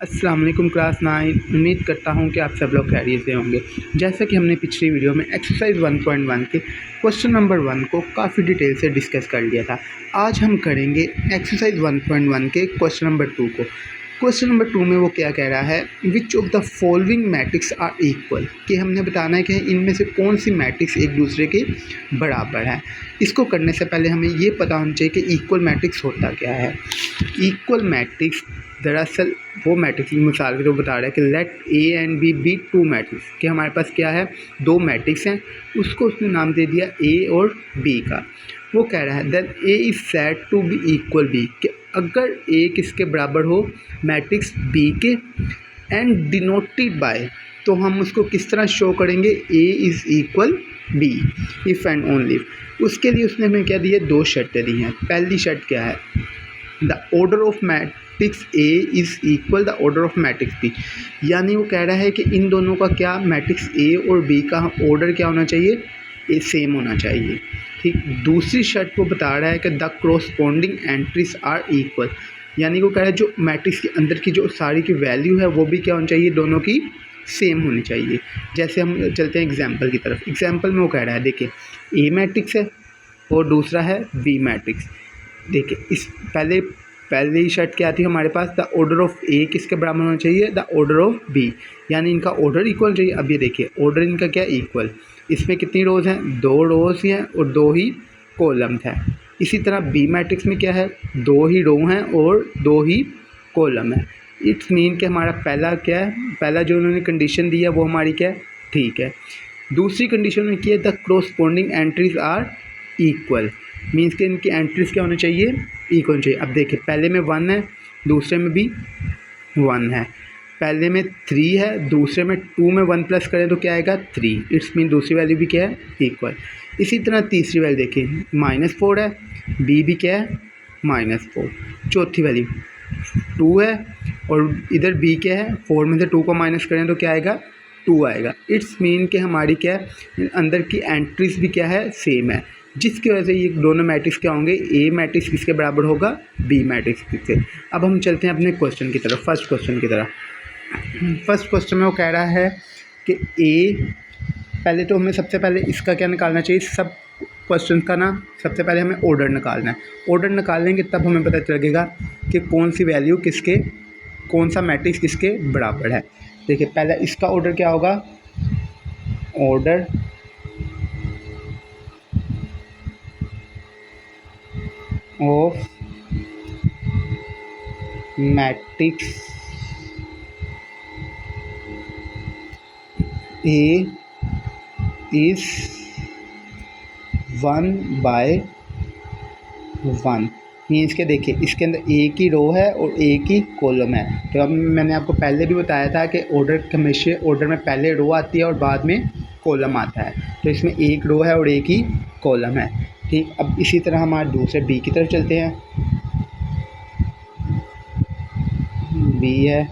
अस्सलाम वालेकुम क्लास 9। उम्मीद करता हूँ कि आप सब लोग खैरियत से होंगे। जैसा कि हमने पिछली वीडियो में एक्सरसाइज 1.1 के क्वेश्चन नंबर 1 को काफ़ी डिटेल से डिस्कस कर लिया था। आज हम करेंगे एक्सरसाइज 1.1 के क्वेश्चन नंबर 2 को। क्वेश्चन नंबर 2 में वो क्या कह रहा है, which of the following matrix are equal, कि हमने बताना है कि इनमें से कौन सी मैट्रिक्स एक दूसरे के बराबर है। इसको करने से पहले हमें ये पता होना चाहिए कि इक्वल मैट्रिक्स होता क्या है। इक्वल मैट्रिक्स दरअसल वो मैट्रिक्स की मिसाल के तो बता रहा है कि let A and B two matrix, कि हमारे पास क्या है, दो मैट्रिक्स हैं, उसको उसने नाम दे दिया ए और बी का। वो कह रहा है that A is said to be equal B, कि अगर ए किसके बराबर हो, मैट्रिक्स बी के, एंड डिनोटेड बाय, तो हम उसको किस तरह शो करेंगे, A is equal B if and only. उसके लिए उसने हमें क्या दिए, दो शर्तें दी हैं। पहली शर्त क्या है, the order of matrix A is equal the order of matrix B, यानी वो कह रहा है कि इन दोनों का क्या, मैट्रिक्स ए और बी का ऑर्डर क्या होना चाहिए, ए सेम होना चाहिए। ठीक। दूसरी शर्त वो बता रहा है कि the corresponding entries are equal, यानी वो कह रहा है जो मैट्रिक्स के अंदर की जो सारी की वैल्यू है वो भी क्या होनी चाहिए, दोनों की सेम होनी चाहिए। जैसे हम चलते हैं एग्जाम्पल की तरफ। एग्जाम्पल में वो कह रहा है, देखिए ए मैट्रिक्स है और दूसरा है बी मैट्रिक्स। देखिए इस पहली शर्त क्या आती है हमारे पास, द ऑर्डर ऑफ ए किसके बराबर होना चाहिए, द ऑर्डर ऑफ बी, यानी इनका ऑर्डर इक्वल चाहिए। अब ये देखिए ऑर्डर इनका क्या इक्वल, इसमें कितनी रोज़ हैं, दो रोज़ ही हैं और दो ही कॉलम्स हैं। इसी तरह बी मैट्रिक्स में क्या है, दो ही रो हैं और दो ही कॉलम है। इट्स मीन कि हमारा पहला क्या है, पहला जो उन्होंने कंडीशन दी है वो हमारी क्या है, ठीक है। दूसरी कंडीशन में क्या है, the corresponding entries are equal, means कि इनकी एंट्रीज क्या होनी चाहिए, इक्वल चाहिए। अब देखिए पहले में 1 है, दूसरे में भी 1 है। पहले में 3 है, दूसरे में 2 में 1 प्लस करें तो क्या आएगा, 3। इट्स मीन दूसरी वैल्यू भी क्या है, इक्वल। इसी तरह तीसरी वैल्यू देखिए -4 है, बी भी क्या है, -4। चौथी वैल्यू 2 है और इधर बी क्या है, 4 में से 2 को माइनस करें तो क्या आएगा, 2 आएगा। इट्स मीन कि हमारी क्या है, अंदर की एंट्रीज भी क्या है, सेम है, जिसकी वजह से ये दोनों मैट्रिक्स क्या होंगे, ए मैट्रिक्स किसके बराबर होगा, बी मैट्रिक्स किसके। अब हम चलते हैं अपने क्वेश्चन की तरफ, फर्स्ट क्वेश्चन की तरफ। फर्स्ट क्वेश्चन में वो कह रहा है कि ए, पहले तो हमें सबसे पहले इसका क्या निकालना चाहिए, सब क्वेश्चन का ना सबसे पहले हमें ऑर्डर निकालना है। ऑर्डर निकालेंगे तब हमें पता चलेगा कि कौन सी वैल्यू किसके, कौन सा मैट्रिक्स किसके बराबर है। देखिए पहले इसका ऑर्डर क्या होगा, order of matrix A is 1/1, means के देखिए इसके अंदर एक ही रो है और एक ही कॉलम है। तो अब मैंने आपको पहले भी बताया था कि ऑर्डर हमेशा ऑर्डर में पहले रो आती है और बाद में कॉलम आता है, तो इसमें एक रो है और एक ही कॉलम है। ठीक। अब इसी तरह हमारे दूसरे बी की तरफ चलते हैं। बी है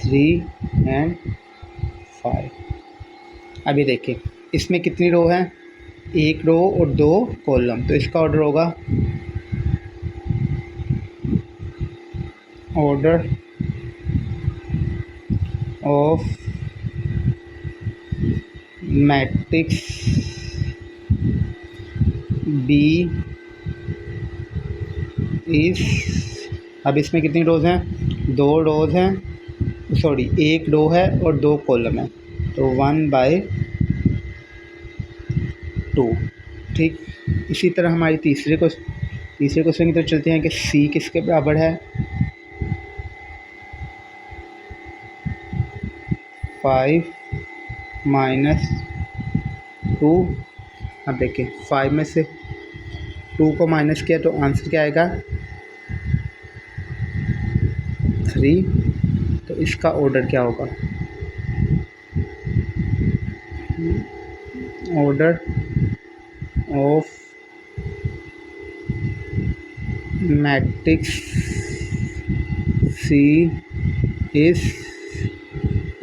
3 एंड 5। अभी देखिए इसमें कितनी रो है, एक रो और दो कॉलम, तो इसका ऑर्डर होगा ऑर्डर ऑफ मैट्रिक्स बी इस, अब इसमें कितनी रोज़ हैं, दो रोज़ हैं, सॉरी एक रो है और दो कॉलम है, तो 1/2। ठीक। इसी तरह हमारी तीसरे क्वेश्चन की तरफ चलते हैं कि सी किसके बराबर है, 5 - 2। अब देखिए 5 में से 2 को माइनस किया तो आंसर क्या आएगा, 3। तो इसका ऑर्डर क्या होगा, order of matrix C is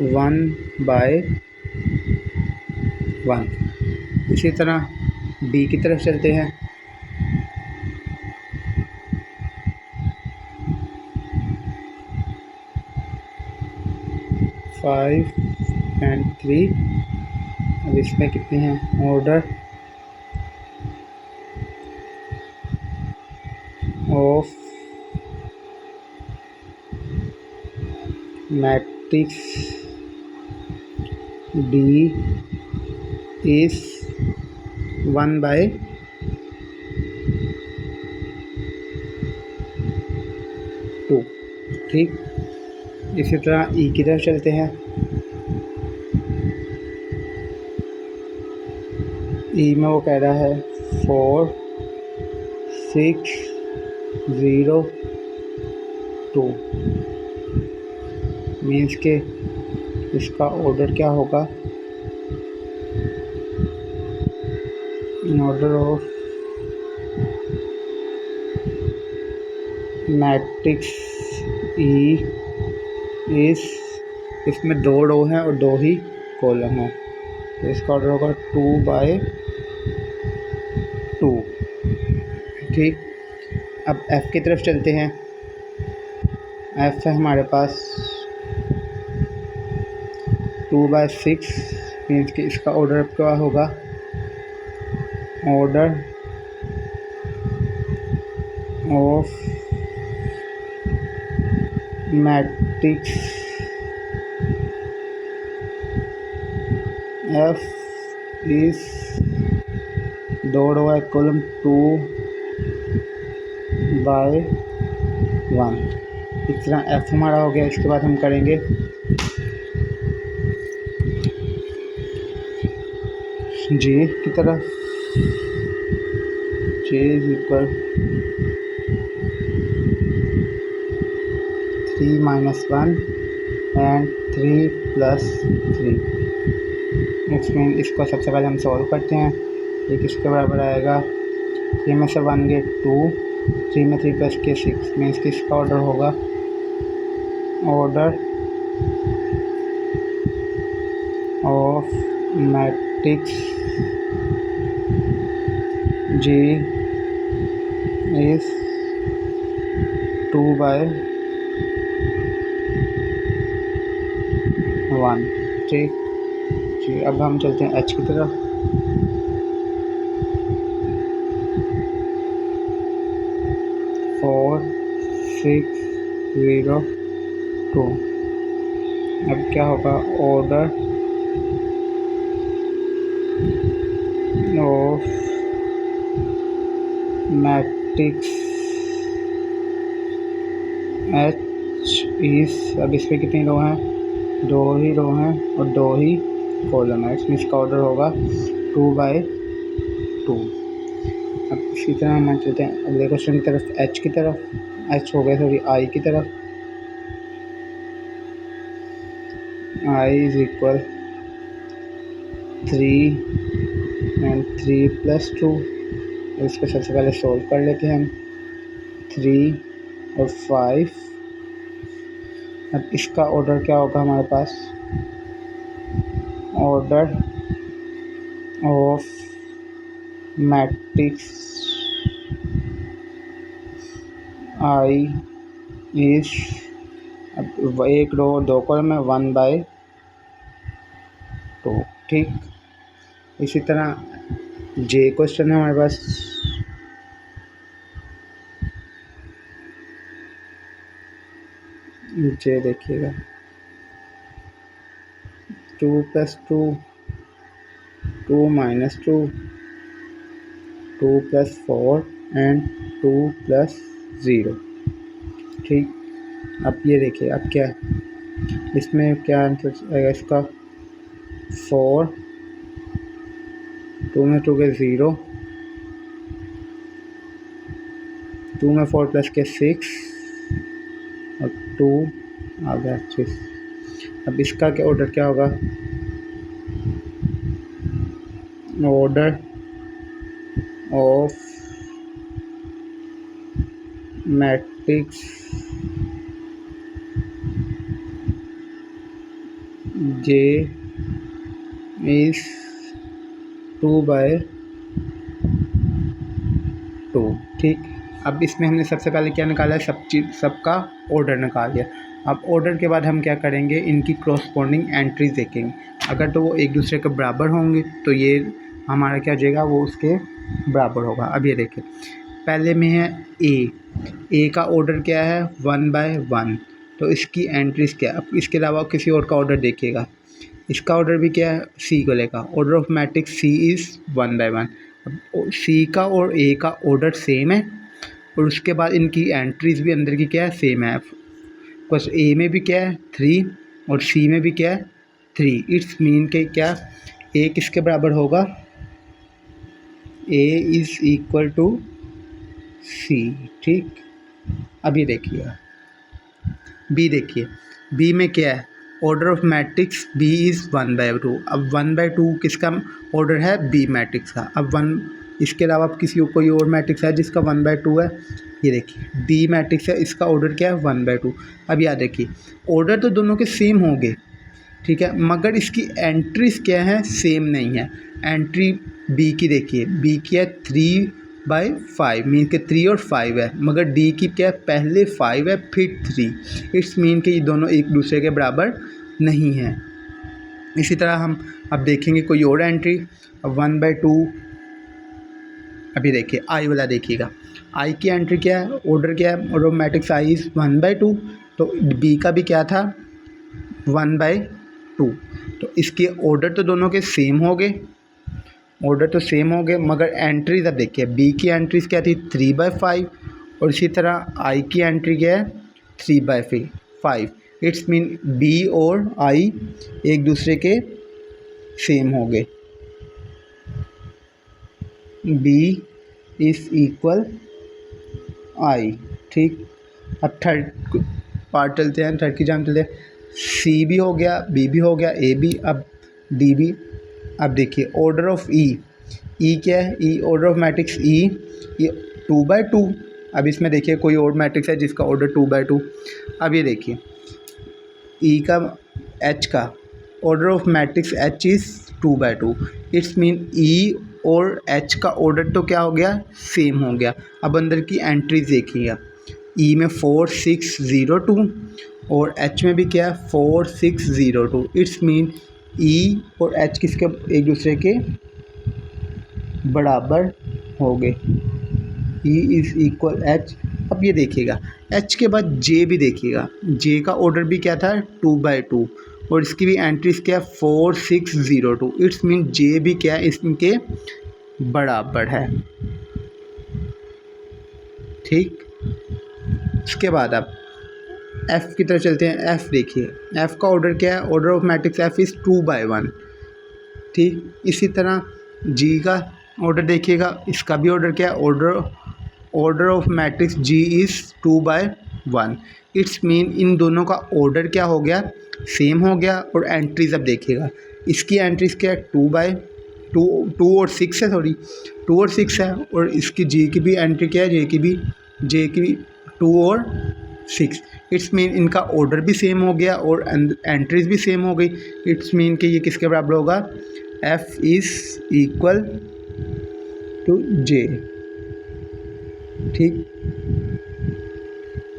1/1। इसी तरह डी की तरफ चलते हैं। 5 and 3। अब इसमें कितने हैं? Order of matrix D is 1/2। ठीक, इसी तरह ई की तरफ चलते हैं। ई में वो कह रहा है 4 6 0 2, मीन्स के इसका ऑर्डर क्या होगा? इन ऑर्डर ऑफ मैट्रिक्स ई इस, इसमें 2 रो हैं और 2 ही कॉलम हैं, तो इसका ऑर्डर होगा 2/2। ठीक, अब एफ़ की तरफ चलते हैं। एफ़ है हमारे पास 2/6, मीन्स कि इसका ऑर्डर क्या होगा? ऑर्डर ऑफ मैट्रिक्स एफ इस 2 रो है कॉलम 2/1। इस तरह एफ हमारा हो गया। इसके बाद हम करेंगे जी की तरफ। जे इज इक्वल 3 - 1 एंड 3 + 3। इसमें इसको सबसे पहले हम सॉल्व करते हैं। ये किसके बराबर आएगा? 3 में से 1 गए 2, 3 में 3 + के 6, मीन्स कि इसका ऑर्डर होगा order of matrix G is 2/1। ठीक जी, अब हम चलते हैं एच की तरफ। फोर 6 0 2। अब क्या होगा? ऑर्डर ऑफ मैट्रिक्स एच इस, अब इसमें कितनी रो हैं? 2 ही रो हैं और 2 ही कॉलम है, इसमें इसका ऑर्डर होगा 2/2। अब इसी तरह हम चलते हैं अगले क्वेश्चन की तरफ, एच की तरफ। एच हो गया सॉरी आई की तरफ। I is equal 3 and 3 + 2। इसको सबसे पहले सॉल्व कर लेते हैं हम। 3 और 5। अब इसका ऑर्डर क्या होगा हमारे पास? Order of matrix I is, अब 1 रो 2 कॉलम में 1/2। ठीक, इसी तरह जे क्वेश्चन है हमारे पास। जे देखिएगा 2 + 2 2 - 2 2 + 4 एंड 2 + 0। ठीक, अब ये देखिए अब क्या है इसमें, क्या आंसर आएगा इसका? 4, 2 में 2 के 0, 2 में 4 + के 6 और 2 आ गया 6। अब इसका क्या ऑर्डर क्या होगा? Order of matrix J is 2/2। ठीक, अब इसमें हमने सबसे पहले क्या निकाला है? सब चीज़ सबका ऑर्डर निकाल लिया। अब ऑर्डर के बाद हम क्या करेंगे, इनकी क्रॉसपोंडिंग एंट्रीज देखेंगे। अगर तो वो एक दूसरे के बराबर होंगे तो ये हमारा क्या हो जाएगा, वो उसके बराबर होगा। अब ये देखिए, पहले में है ए का ऑर्डर क्या है 1/1, तो इसकी एंट्रीज क्या है। अब इसके अलावा किसी और का ऑर्डर देखिएगा, इसका ऑर्डर भी क्या है, सी को लेगा। Order of matrix C is 1/1। अब सी का और ए का ऑर्डर सेम है और उसके बाद इनकी एंट्रीज भी अंदर की क्या है, सेम है। बस ए में भी क्या है 3 और सी में भी क्या है 3। इट्स मीन के क्या, ए किसके बराबर होगा, ए इज़ इक्वल टू सी। ठीक, अब ये देखिएगा बी, देखिए बी में क्या है, order of matrix B is 1/2। अब 1/2 किसका ऑर्डर है, बी मैट्रिक्स का। अब 1, इसके अलावा अब किसी कोई और मैट्रिक्स है जिसका 1/2 है, ये देखिए बी मैट्रिक्स है, इसका ऑर्डर क्या है 1/2। अब याद रखिए ऑर्डर तो दोनों के सेम होंगे, ठीक है, मगर इसकी एंट्रीज क्या है, सेम नहीं है। एंट्री बी की देखिए, बी की है 3/5, मीन के 3 और 5 है, मगर डी की क्या है, पहले 5 है फिर 3। इट्स मीन के ये दोनों एक दूसरे के बराबर नहीं हैं। इसी तरह हम अब देखेंगे कोई और एंट्री, 1/2। अभी देखिए आई वाला देखिएगा, आई की एंट्री क्या है, ऑर्डर क्या है, order of matrix I is 1/2, तो बी का भी क्या था 1/2। तो इसके ऑर्डर तो दोनों के सेम हो गए, ऑर्डर तो सेम हो गए, मगर एंट्रीज अब देखिए बी की एंट्रीज क्या थी 3/5 और इसी तरह आई की एंट्री क्या है 3/5। इट्स मीन बी और आई एक दूसरे के सेम हो गए, बी इज़ इक्वल आई। ठीक, अब थर्ड पार्ट चलते हैं, थर्ड की जान चलते हैं। सी भी हो गया, बी भी हो गया, ए भी, अब डी भी। अब देखिए ऑर्डर ऑफ ई क्या है, ई ऑर्डर ऑफ मैट्रिक्स ई, ये 2/2। अब इसमें देखिए कोई और मैट्रिक्स है जिसका ऑर्डर 2/2। अब ये देखिए ई का, एच का order of matrix H is 2/2। It's mean E और एच का ऑर्डर तो क्या हो गया, सेम हो गया। अब अंदर की एंट्रीज देखिएगा, ई में 4 6 0 2 और एच में भी क्या है 4 6 0 2। इट्स मीन ई और एच किसके एक दूसरे के बराबर हो गए, ई इज़ इक्वल एच। अब ये देखिएगा एच के बाद जे भी देखिएगा, जे का ऑर्डर भी क्या था 2/2 और इसकी भी एंट्रीज क्या है 4 6 0 2। इट्स मीन जे भी क्या है इसके बराबर है। ठीक, इसके बाद अब एफ़ की तरफ चलते हैं। एफ़ देखिए, एफ़ का ऑर्डर क्या है, order of matrix F is 2/1। ठीक, इसी तरह जी का ऑर्डर देखिएगा, इसका भी ऑर्डर क्या है, order of matrix G is 2/1। इट्स मीन इन दोनों का ऑर्डर क्या हो गया, सेम हो गया। और एंट्रीज अब देखिएगा, इसकी एंट्रीज क्या है 2 और 6 है, सॉरी 2 और 6 है, और इसकी जी की भी एंट्री क्या है, जे की भी 2 और 6। इट्स मीन इनका ऑर्डर भी सेम हो गया और एंट्रीज भी सेम हो गई। इट्स मीन कि ये किसके बराबर होगा, एफ इज़ इक्वल टू जे। ठीक,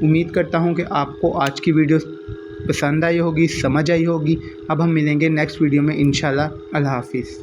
उम्मीद करता हूँ कि आपको आज की वीडियो पसंद आई होगी, समझ आई होगी। अब हम मिलेंगे नेक्स्ट वीडियो में इंशाल्लाह। अल्लाह हाफिज़।